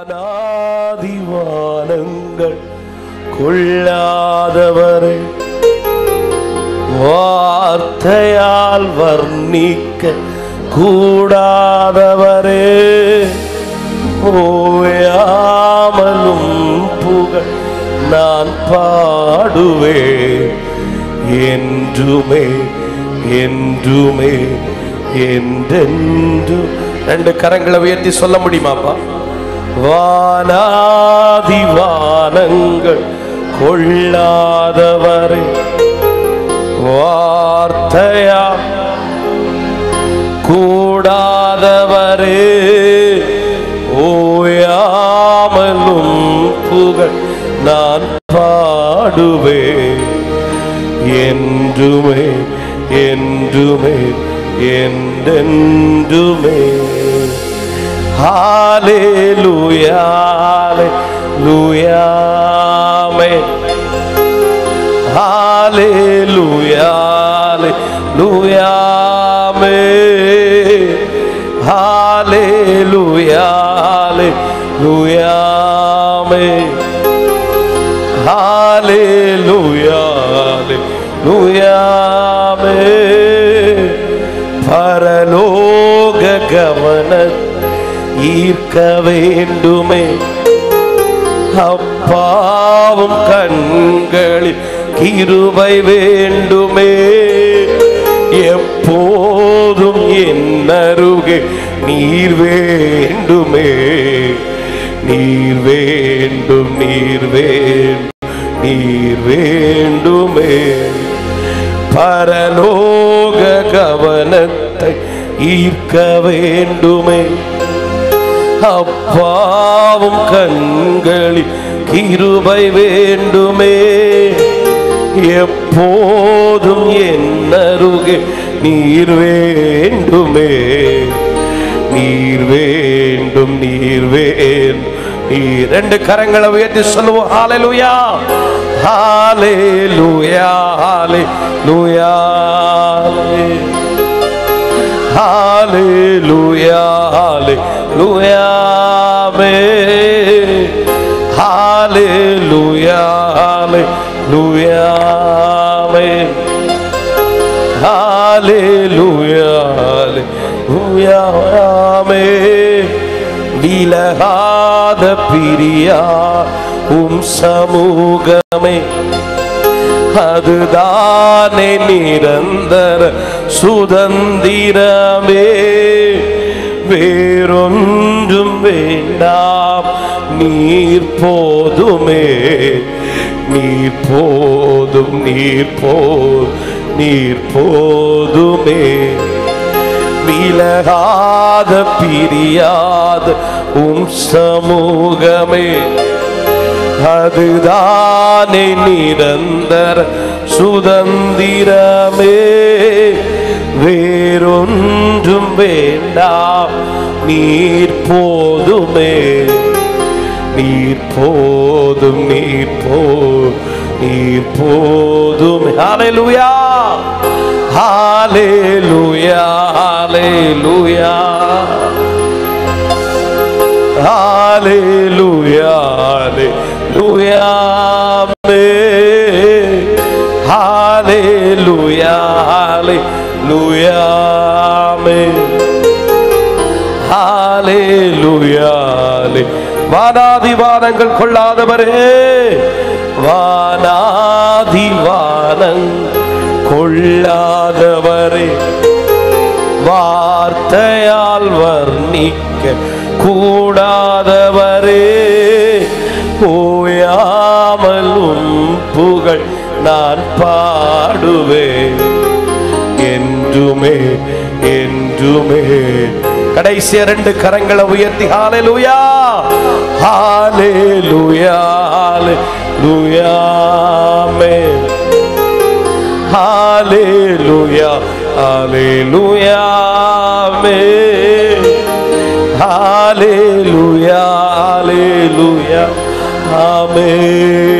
வானாதிவானங்கள் கொள்ளாதவரே, வார்த்தையால் வர்ணிக்க கூடாதவரே, ஓயாமலும் புகழ் நான் பாடுவேன் என்றுமே என்றுமே என்றென்று. ரெண்டு கரங்களை உயர்த்தி சொல்ல முடியுமாப்பா? வானாதிவானங்கள் கொள்ளாதவரே, வார்த்தையா கூடாதவரே, ஓயாமலும் புகழ் நான் பாடுவேன் என்றுமே என்றுமே என்றென்றுமே. ஹalleluya ஹalleluya ஆமென். ஹalleluya ஹalleluya ஆமென். ஹalleluya ஹalleluya ஆமென். ஹalleluya ஹalleluya ஆமென். பரலோக கவனத்தை ஈர்க்க வேண்டுமே, அப்பாவும் கண்களில் கிருபை வேண்டுமே, எப்போதும் என் அருகே நீர் வேண்டுமே, நீர் வேண்டும் நீர் வேண்டும் நீர் வேண்டுமே. பரலோக கவனத்தை ஈர்க்க வேண்டுமே, அப்பாவும் கண்களில் கிருபை வேண்டுமே, எப்போதும் என் அருகே நீர் வேண்டுமே, நீர் வேண்டும் நீர் வேண்டும் நீர். ரெண்டு கரங்களை உயர்த்தி சொல்லுவோம். ஹalleluya ஹalleluya ஹalleluya ஹalleluya ஹalleluya ஆமென். ஹalleluya ஹalleluya ஆமென். ஹalleluya ஹalleluya ஆமென். விலகாத பிரியா சமூகமே, அதுதானே நிரந்தர சுதந்திரமே, வேறொன்றும் வேண்டாம் நீர் போதுமே, நீர் போதும் நீர் போதும் நீர் போதுமே. விலகாத பிரியாத சமூகமே, அதுதானே நிரந்தர சுதந்திரமே, வேறொன்றும் வேண்டாம் நீர் போதுமே, நீர் போதும் நீர் போதும் நீர் போதும். ஹalleluya ஹalleluya ஹalleluya ஹalleluya ஹalleluya ஆமென். ஹalleluya ஹalleluya ஆமென். ஹalleluya வானாதிவானங்கள் கொள்ளாதவரே, வானாதிவானங்கள் கொள்ளாதவரே, வார்த்தையால் வர்ணிக்க கூடாதவரே, ஓயாமலும் புகழ் நான் பாடுவேன் என்றுமே என்றுமே. கடைசி ரெண்டு கரங்களை உயர்த்தி ஹalleluya ஹalleluya ஹalleluya ஆமென். ஹalleluya ஹalleluya ஆமென். ஹalleluya ஹalleluya ஆமென்.